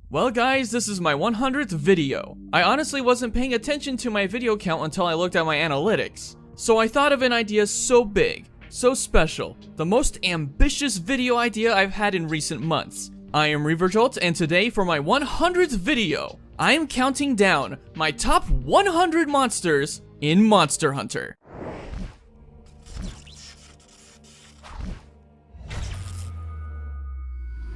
Well guys, this is my 100th video. I honestly wasn't paying attention to my video count until I looked at my analytics. So I thought of an idea so big, so special, the most ambitious video idea I've had in recent months. I am ReaverJolt, and today for my 100th video, I am counting down my top 100 monsters in Monster Hunter.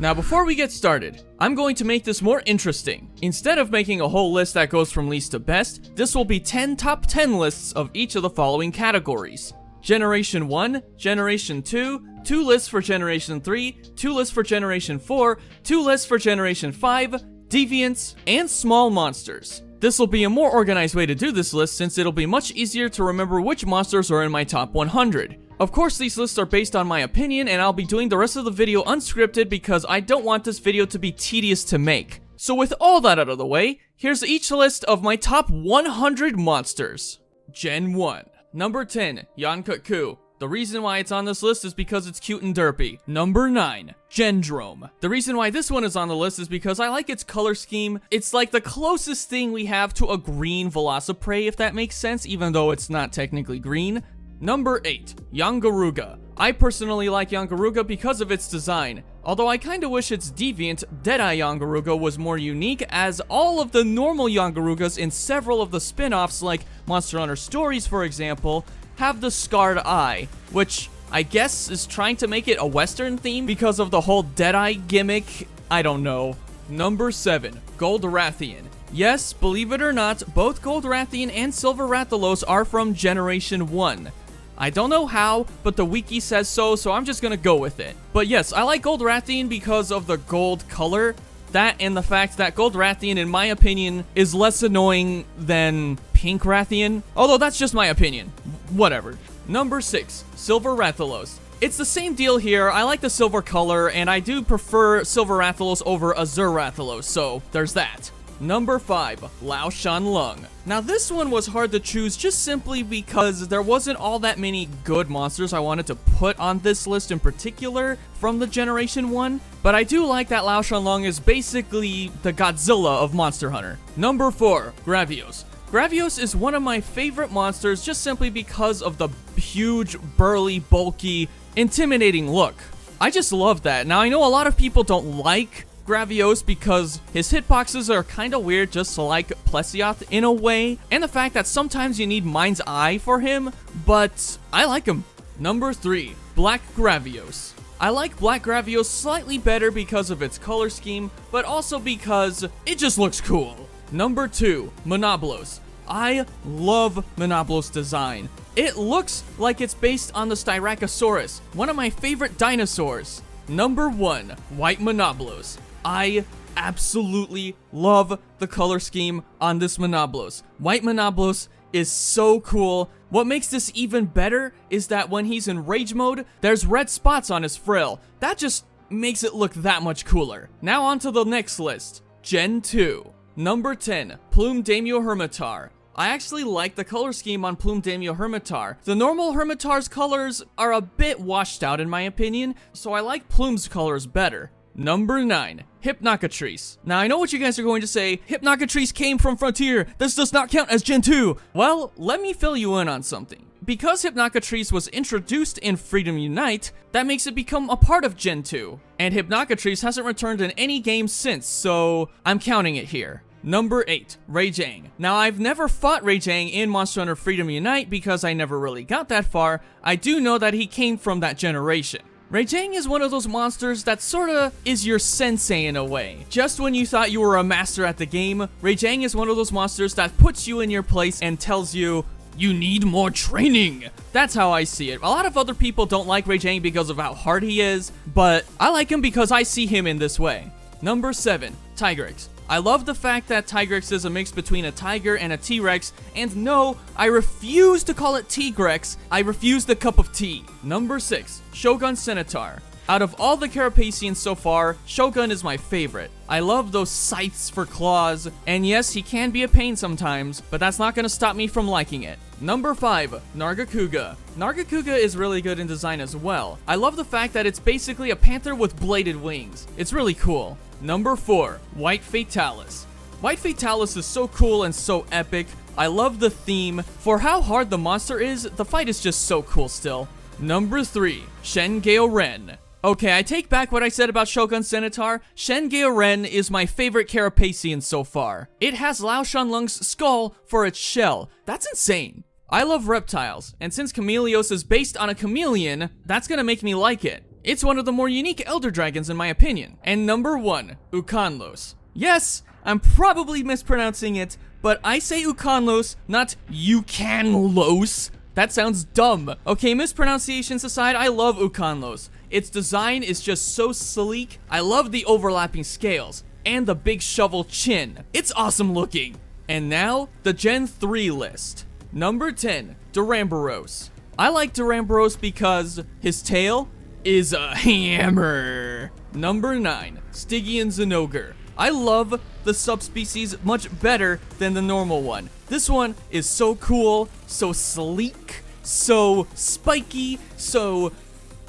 Now before we get started, I'm going to make this more interesting. Instead of making a whole list that goes from least to best, this will be 10 top 10 lists of each of the following categories. Generation 1, Generation 2, 2 lists for Generation 3, 2 lists for Generation 4, 2 lists for Generation 5, Deviants, and Small Monsters. This will be a more organized way to do this list since it'll be much easier to remember which monsters are in my top 100. Of course, these lists are based on my opinion, and I'll be doing the rest of the video unscripted because I don't want this video to be tedious to make. So with all that out of the way, here's each list of my top 100 monsters. Gen 1. Number 10, YIAN. The reason why it's on this list is because it's cute and derpy. Number 9, GENDROME. The reason why this one is on the list is because I like its color scheme. It's like the closest thing we have to a green Velociprey, if that makes sense, even though it's not technically green. Number 8, GARUGA. I personally like GARUGA because of its design, although I kinda wish its deviant, Deadeye GARUGA was more unique, as all of the normal GARUGAs in several of the spin-offs like Monster Hunter Stories for example, have the scarred eye, which I guess is trying to make it a Western theme because of the whole Deadeye gimmick. I don't know. Number 7, RATHIAN. Yes, believe it or not, both RATHIAN and RATHALOS are from Generation 1. I don't know how, but the wiki says so I'm just gonna go with it. But yes, I like RATHIAN because of the gold color. That and the fact that RATHIAN, in my opinion, is less annoying than pink Rathian. Although that's just my opinion. Whatever. Number 6, RATHALOS. It's the same deal here. I like the silver color, and I do prefer RATHALOS over Rathalos, so there's that. Number 5, SHAN. Now this one was hard to choose just simply because there wasn't all that many good monsters I wanted to put on this list in particular from the Generation 1, but I do like that SHAN is basically the Godzilla of Monster Hunter. Number 4, GRAVIOS. GRAVIOS is one of my favorite monsters just simply because of the huge, burly, bulky, intimidating look. I just love that. Now I know a lot of people don't like GRAVIOS because his hitboxes are kinda weird, just like Plesioth in a way, and the fact that sometimes you need Mind's Eye for him, but I like him. Number 3, Black GRAVIOS. I like Black GRAVIOS slightly better because of its color scheme, but also because it just looks cool. Number 2, MONOBLOS. I love MONOBLOS design. It looks like it's based on the Styracosaurus, one of my favorite dinosaurs. Number 1, White MONOBLOS. I absolutely love the color scheme on this MONOBLOS. White MONOBLOS is so cool. What makes this even better is that when he's in rage mode, there's red spots on his frill. That just makes it look that much cooler. Now on to the next list. Gen 2. Number 10, PLUM DAIMYO HERMITAUR. I actually like the color scheme on PLUM DAIMYO HERMITAUR. The normal Hermitaur's colors are a bit washed out in my opinion, so I like PLUM's colors better. Number 9, HYPNOCATRICE. Now I know what you guys are going to say, HYPNOCATRICE came from Frontier, this does not count as Gen 2. Well, let me fill you in on something. Because HYPNOCATRICE was introduced in Freedom Unite, that makes it become a part of Gen 2. And HYPNOCATRICE hasn't returned in any game since, so I'm counting it here. Number 8, RATHAN. Now I've never fought RATHAN in Monster Hunter Freedom Unite because I never really got that far. I do know that he came from that generation. RATHAN is one of those monsters that sorta is your sensei in a way. Just when you thought you were a master at the game, RATHAN is one of those monsters that puts you in your place and tells you, you need more training. That's how I see it. A lot of other people don't like RATHAN because of how hard he is, but I like him because I see him in this way. Number 7, TIGREX. I love the fact that TIGREX is a mix between a tiger and a T-Rex, and no, I refuse to call it TIGREX, I refuse the cup of tea. Number 6, SHOGUN CEANATAUR. Out of all the Carapacians so far, Shogun is my favorite. I love those scythes for claws, and yes, he can be a pain sometimes, but that's not gonna stop me from liking it. Number 5, Nargacuga. Nargacuga is really good in design as well. I love the fact that it's basically a panther with bladed wings. It's really cool. Number 4, White Fatalis. White Fatalis is so cool and so epic. I love the theme. For how hard the monster is, the fight is just so cool still. Number 3, Shen GAOREN. Okay, I take back what I said about Shogun CEANATAUR. Shen GAOREN is my favorite Carapacian so far. It has Lao Shanlung's skull for its shell. That's insane. I love reptiles, and since Chameleos is based on a chameleon, that's gonna make me like it. It's one of the more unique Elder Dragons in my opinion. And number 1, UKANLOS. Yes, I'm probably mispronouncing it, but I say UKANLOS, not UKANLOS. That sounds dumb. Okay, mispronunciations aside, I love UKANLOS. Its design is just so sleek. I love the overlapping scales and the big shovel chin. It's awesome looking. And now, the Gen 3 list. Number 10, Duramboros. I like Duramboros because his tail is a hammer. Number 9, Stygian ZINOGRE. I love the subspecies much better than the normal one. This one is so cool, so sleek, so spiky, so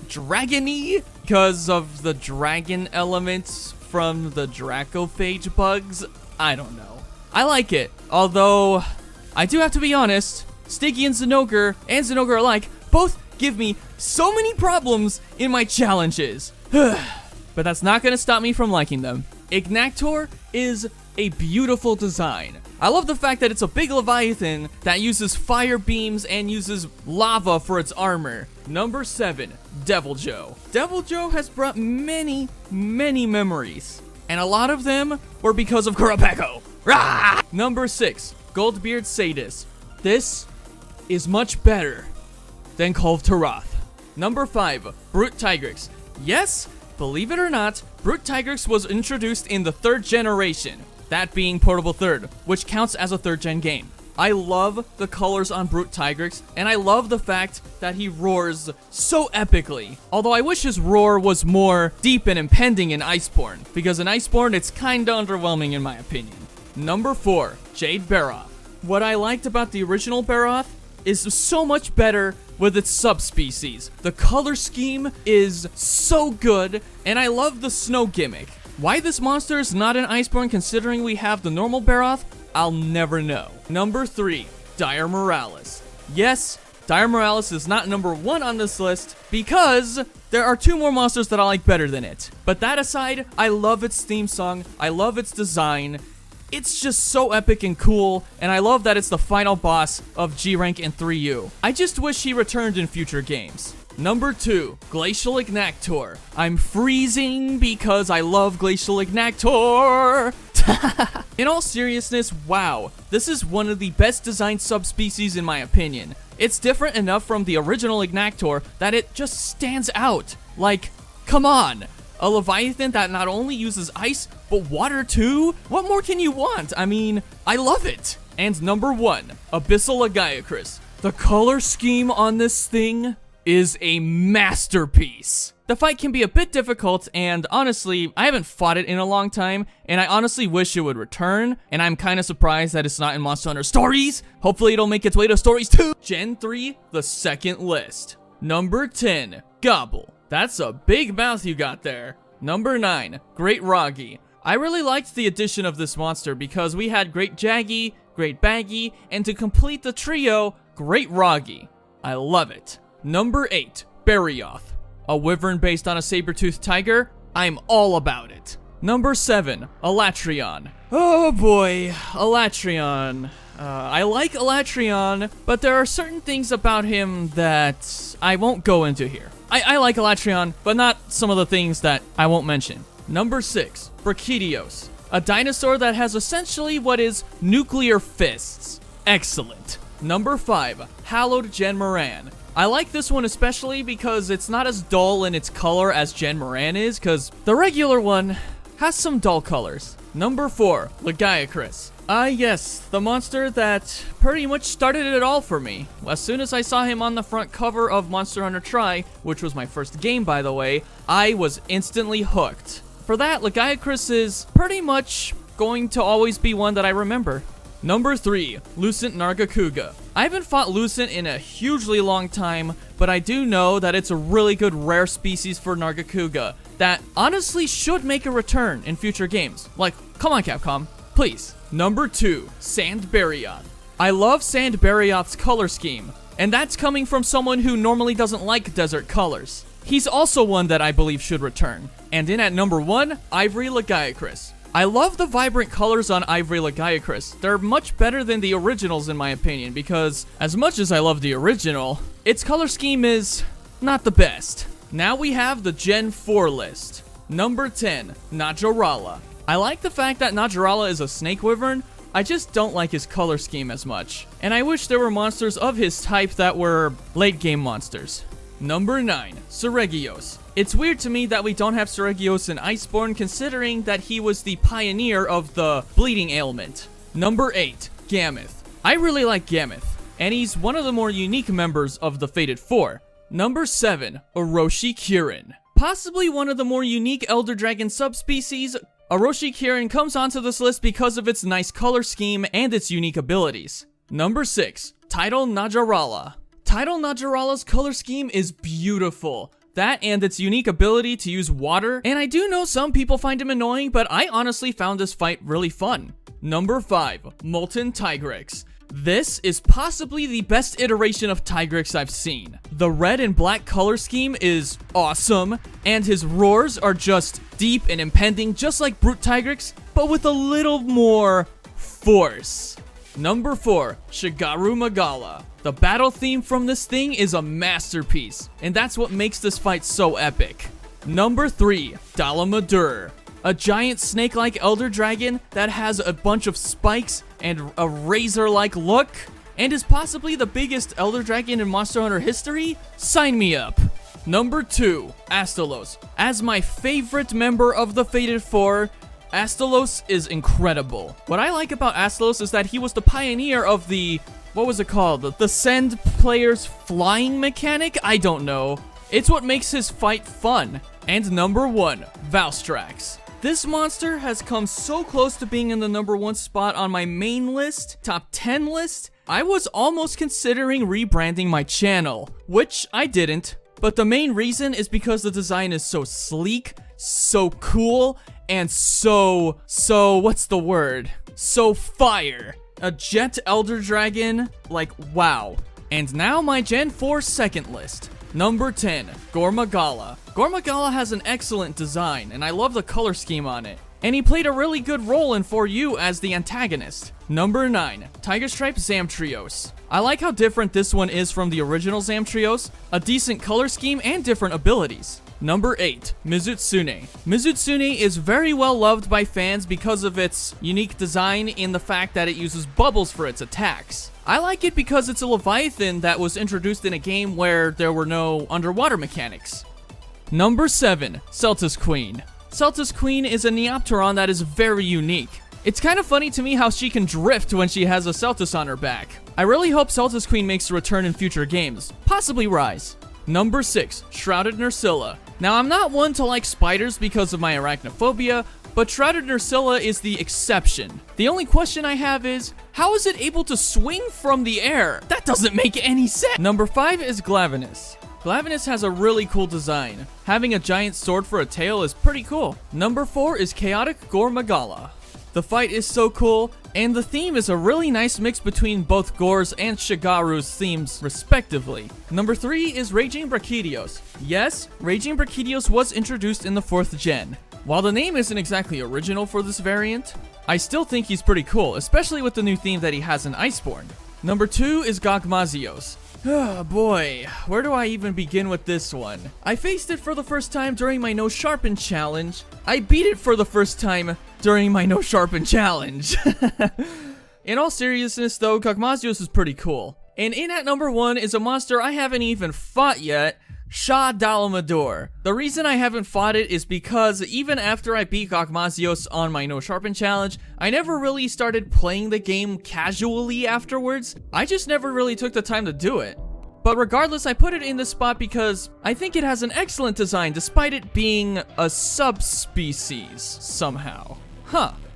dragony because of the dragon elements from the Dracophage bugs. I don't know. I like it, although I do have to be honest, Stygian ZINOGRE and ZINOGRE alike both give me so many problems in my challenges. But that's not gonna stop me from liking them. AGNAKTOR is a beautiful design. I love the fact that it's a big leviathan that uses fire beams and uses lava for its armor. Number 7, DEVILJHO. DEVILJHO has brought many memories, and a lot of them were because of Kurapeko. Rah! Number 6, GOLDBEARD CEADEUS. This is much better than Kulve Taroth. Number 5, Brute TIGREX. Yes, believe it or not, Brute TIGREX was introduced in the 3rd generation, that being Portable 3rd, which counts as a 3rd gen game. I love the colors on Brute TIGREX, and I love the fact that he roars so epically. Although I wish his roar was more deep and impending in Iceborne, because in Iceborne it's kinda underwhelming in my opinion. Number 4, Jade BARROTH. What I liked about the original BARROTH is so much better with its subspecies. The color scheme is so good, and I love the snow gimmick. Why this monster is not in Iceborne considering we have the normal BARROTH, I'll never know. Number 3, Dire MIRALIS. Yes, Dire MIRALIS is not number 1 on this list because there are 2 more monsters that I like better than it. But that aside, I love its theme song, I love its design. It's just so epic and cool, and I love that it's the final boss of G rank and 3U. I just wish he returned in future games. Number 2, Glacial AGNAKTOR. I'm freezing because I love Glacial AGNAKTOR. In all seriousness, wow, this is one of the best designed subspecies in my opinion. It's different enough from the original AGNAKTOR that it just stands out. Like, come on. A Leviathan that not only uses ice, but water too? What more can you want? I mean, I love it. And number 1, Abyssal Agiacris. The color scheme on this thing is a masterpiece. The fight can be a bit difficult, and honestly, I haven't fought it in a long time, and I honestly wish it would return, and I'm kinda surprised that it's not in Monster Hunter Stories. Hopefully it'll make its way to Stories too. Gen 3, the 2nd list. Number 10, Gobble. That's a big mouth you got there. Number 9, Great Roggy. I really liked the addition of this monster because we had Great Jaggy, Great Baggy, and to complete the trio, Great Roggy. I love it. Number 8, Barrioth. A wyvern based on a saber-toothed tiger? I'm all about it. Number 7, Alatreon. Oh boy, Alatreon. I like Alatreon, but there are certain things about him that I won't go into here. I like Alatreon, but not some of the things that I won't mention. Number 6, Brachydios. A dinosaur that has essentially what is nuclear fists. Excellent. Number 5, Hallowed Gen Moran. I like this one especially because it's not as dull in its color as Gen Moran is, because the regular one has some dull colors. Number 4, GAOREN. Yes, the monster that pretty much started it all for me. As soon as I saw him on the front cover of Monster Hunter Tri, which was my first game by the way, I was instantly hooked. For that, GAOREN is pretty much going to always be one that I remember. Number 3, Lucent Nargacuga. I haven't fought Lucent in a hugely long time, but I do know that it's a really good rare species for Nargacuga that honestly should make a return in future games. Like, come on Capcom, please. Number 2, Sandbarioth. I love Sandbarioth's color scheme, and that's coming from someone who normally doesn't like desert colors. He's also one that I believe should return. And in at number 1, Ivory GAOREN. I love the vibrant colors on Ivory GAOREN. They're much better than the originals in my opinion, because as much as I love the original, its color scheme is not the best. Now we have the Gen 4 list. Number 10, Najarala. I like the fact that Najarala is a snake wyvern, I just don't like his color scheme as much. And I wish there were monsters of his type that were late game monsters. Number 9, Seregios. It's weird to me that we don't have Seregios in Iceborne considering that he was the pioneer of the bleeding ailment. Number 8, Gammoth. I really like Gammoth, and he's one of the more unique members of the Fated 4. Number 7, Orochi Kirin. Possibly one of the more unique Elder Dragon subspecies, Orochi Kirin comes onto this list because of its nice color scheme and its unique abilities. Number 6, Tidal Najarala. Tidal Najarala's color scheme is beautiful. That and its unique ability to use water, and I do know some people find him annoying, but I honestly found this fight really fun. Number 5, Molten TIGREX. This is possibly the best iteration of TIGREX I've seen. The red and black color scheme is awesome, and his roars are just deep and impending, just like Brute TIGREX, but with a little more force. Number 4, Shigaru Magala. The battle theme from this thing is a masterpiece, and that's what makes this fight so epic. Number 3, Dalamadur. A giant snake-like elder dragon that has a bunch of spikes and a razor-like look, and is possibly the biggest elder dragon in Monster Hunter history? Sign me up! Number 2, Astalos. As my favorite member of the Fated 4, Astalos is incredible. What I like about Astalos is that he was the pioneer of the, what was it called? The send players flying mechanic? I don't know. It's what makes his fight fun. And number 1, Valstrax. This monster has come so close to being in the number 1 spot on my main list, top 10 list. I was almost considering rebranding my channel, which I didn't. But the main reason is because the design is so sleek, so cool, and so what's the word? So fire. A jet elder dragon, like wow. And now my Gen 4 second list. Number 10, Gormagala. Gormagala has an excellent design, and I love the color scheme on it. And he played a really good role in 4U as the antagonist. Number 9, Tiger Stripe Zamtrios. I like how different this one is from the original Zamtrios, a decent color scheme and different abilities. Number 8, Mizutsune. Mizutsune is very well loved by fans because of its unique design in the fact that it uses bubbles for its attacks. I like it because it's a Leviathan that was introduced in a game where there were no underwater mechanics. Number 7, Celtis Queen. Celtis Queen is a Neopteron that is very unique. It's kind of funny to me how she can drift when she has a Celtis on her back. I really hope Celtis Queen makes a return in future games, possibly Rise. Number 6, Shrouded Nursilla. Now I'm not one to like spiders because of my arachnophobia, but Shrouded Nursilla is the exception. The only question I have is, how is it able to swing from the air? That doesn't make any sense. Number 5 is Glavenus. Glavenus has a really cool design. Having a giant sword for a tail is pretty cool. Number 4 is Chaotic Gormagala. The fight is so cool, and the theme is a really nice mix between both Gore's and Shigaru's themes, respectively. Number 3 is Raging Brachydios. Yes, Raging Brachydios was introduced in the 4th gen. While the name isn't exactly original for this variant, I still think he's pretty cool, especially with the new theme that he has in Iceborne. Number 2 is Gogmazios. Oh boy, where do I even begin with this one? I faced it for the first time during my No Sharpen challenge. I beat it for the first time during my No Sharpen challenge. In all seriousness though, Gogmazios is pretty cool. And in at number 1 is a monster I haven't even fought yet, SHAN. The reason I haven't fought it is because even after I beat Gogmazios on my No Sharpen challenge, I never really started playing the game casually afterwards. I just never really took the time to do it. But regardless, I put it in this spot because I think it has an excellent design despite it being a subspecies somehow.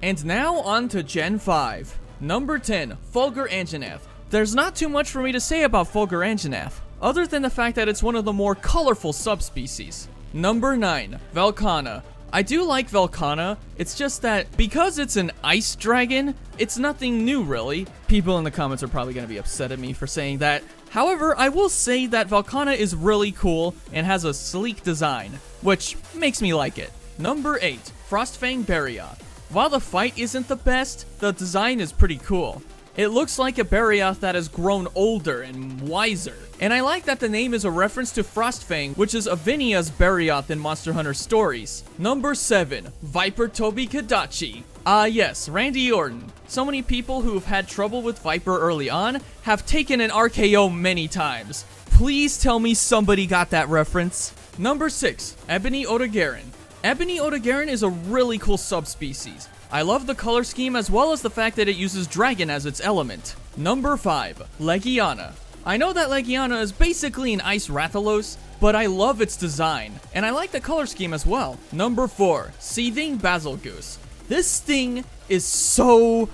And now on to Gen 5. Number 10, Fulgur Anjanath. There's not too much for me to say about Fulgur Anjanath, other than the fact that it's one of the more colorful subspecies. Number 9, Velkhana. I do like Velkhana, it's just that because it's an ice dragon, it's nothing new really. People in the comments are probably going to be upset at me for saying that. However, I will say that Velkhana is really cool and has a sleek design, which makes me like it. Number 8, Frostfang Barrioth. While the fight isn't the best, the design is pretty cool. It looks like a Barrioth that has grown older and wiser. And I like that the name is a reference to Frostfang, which is Avinia's Barrioth in Monster Hunter stories. Number 7, Viper Tobi Kadachi. Yes, Randy Orton. So many people who've had trouble with Viper early on have taken an RKO many times. Please tell me somebody got that reference. Number 6, Ebony Odogaron. Ebony Odogaron is a really cool subspecies. I love the color scheme as well as the fact that it uses dragon as its element. Number 5, Legiana. I know that Legiana is basically an ice Rathalos, but I love its design, and I like the color scheme as well. Number 4, Seething Basilgoose. This thing is so,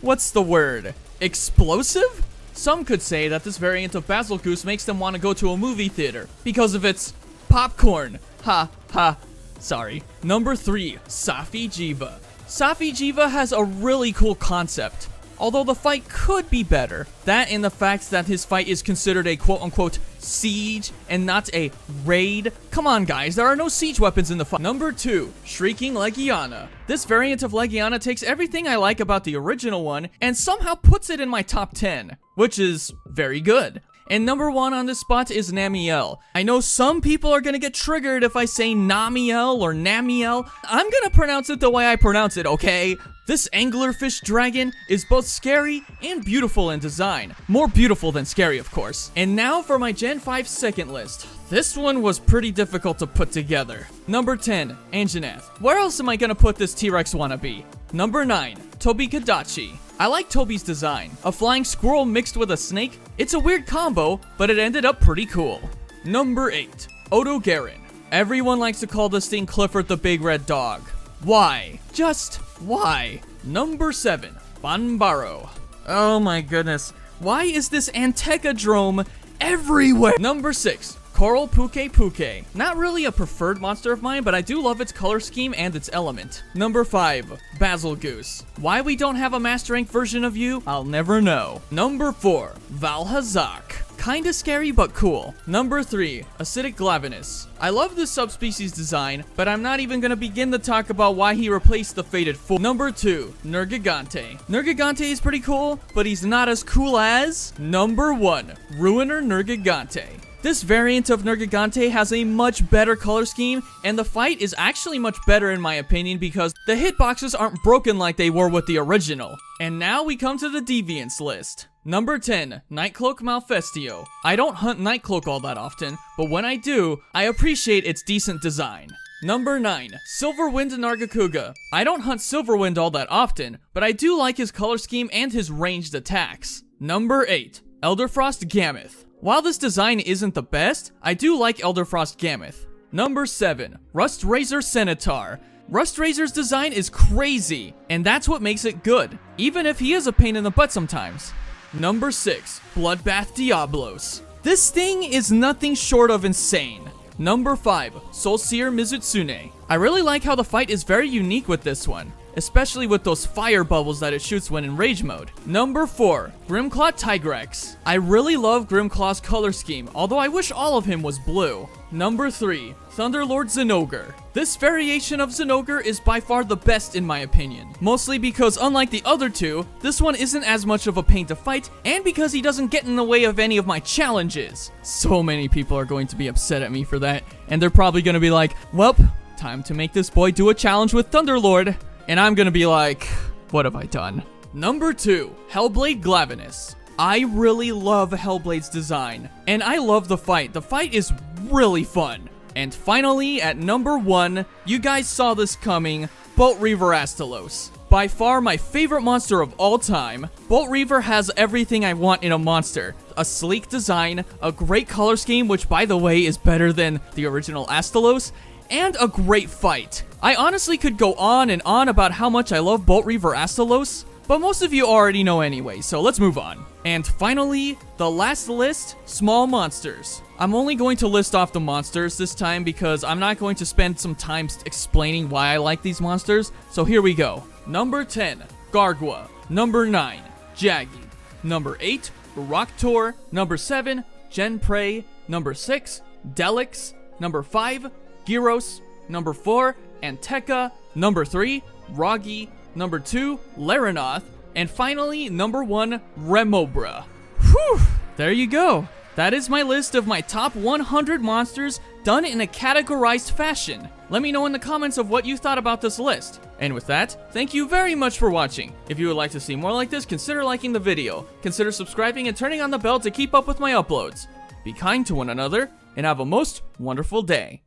what's the word? Explosive? Some could say that this variant of Basilgoose makes them want to go to a movie theater because of its popcorn. Sorry. Number 3, Safi Jiva. Safi Jiva has a really cool concept, although the fight could be better. That and the fact that his fight is considered a quote-unquote siege and not a raid. Come on guys, there are no siege weapons in the fight. Number 2, Shrieking Legiana. This variant of Legiana takes everything I like about the original one and somehow puts it in my top 10, which is very good. And number 1 on this spot is Namiel. I know some people are gonna get triggered if I say Namiel or Namiel. I'm gonna pronounce it the way I pronounce it, okay? This anglerfish dragon is both scary and beautiful in design. More beautiful than scary, of course. And now for my Gen 5 second list. This one was pretty difficult to put together. Number 10, Anjanath. Where else am I gonna put this T-Rex wannabe? Number 9, Tobi Kadachi. I like Tobi's design. A flying squirrel mixed with a snake. It's a weird combo, but it ended up pretty cool. Number 8, Odogaron. Everyone likes to call this thing Clifford the Big Red Dog. Why? Just why? Number 7, Banbaro. Oh my goodness. Why is this Antechadrome everywhere? Number 6, Coral PUKEI-PUKEI. Not really a preferred monster of mine, but I do love its color scheme and its element. Number 5, Basilgoose. Why we don't have a Master Rank version of you, I'll never know. Number 4, Valhazak. Kinda scary, but cool. Number 3, Acidic Glavenus. I love this subspecies design, but I'm not even gonna begin to talk about why he replaced the Fated Fool. Number 2, Nergigante. Nergigante is pretty cool, but he's not as cool as... Number 1, Ruiner Nergigante. This variant of Nergigante has a much better color scheme, and the fight is actually much better in my opinion because the hitboxes aren't broken like they were with the original. And now we come to the Deviants list. Number 10, Nightcloak Malfestio. I don't hunt Nightcloak all that often, but when I do, I appreciate its decent design. Number 9, Silverwind Nargacuga. I don't hunt Silverwind all that often, but I do like his color scheme and his ranged attacks. Number 8, Elderfrost Gammoth. While this design isn't the best, I do like Elderfrost Gammoth. Number 7, Rustrazor Ceanataur. Rustrazor's design is crazy, and that's what makes it good, even if he is a pain in the butt sometimes. Number 6, Bloodbath Diablos. This thing is nothing short of insane. Number 5, Soulseer Mizutsune. I really like how the fight is very unique with this one, especially with those fire bubbles that it shoots when in rage mode. Number 4, Grimclaw Tigrex. I really love Grimclaw's color scheme, although I wish all of him was blue. Number 3, Thunderlord Zinogre. This variation of Zinogre is by far the best in my opinion, mostly because unlike the other two, this one isn't as much of a pain to fight, and because he doesn't get in the way of any of my challenges. So many people are going to be upset at me for that, and they're probably going to be like, welp, time to make this boy do a challenge with Thunderlord. And I'm gonna be like, what have I done? Number 2, Hellblade Glavenus. I really love Hellblade's design, and I love the fight. The fight is really fun. And finally, at number 1, you guys saw this coming, Bolt Reaver Rathalos. By far my favorite monster of all time, Bolt Reaver has everything I want in a monster. A sleek design, a great color scheme, which by the way is better than the original Rathalos, and a great fight. I honestly could go on and on about how much I love Bolt Reaver Rathalos, but most of you already know anyway, so let's move on. And finally, the last list, small monsters. I'm only going to list off the monsters this time because I'm not going to spend some time explaining why I like these monsters, so here we go. Number 10, Gargua. Number 9, Jaggy. Number 8, Roctor. Number 7, Genprey. Number 6, Delix. Number 5, Gyros. Number 4, Anteka. Number 3, Rogi. Number 2, Larenoth. And finally, number 1, Remobra. Whew, there you go. That is my list of my top 100 monsters done in a categorized fashion. Let me know in the comments of what you thought about this list. And with that, thank you very much for watching. If you would like to see more like this, consider liking the video. Consider subscribing and turning on the bell to keep up with my uploads. Be kind to one another, and have a most wonderful day.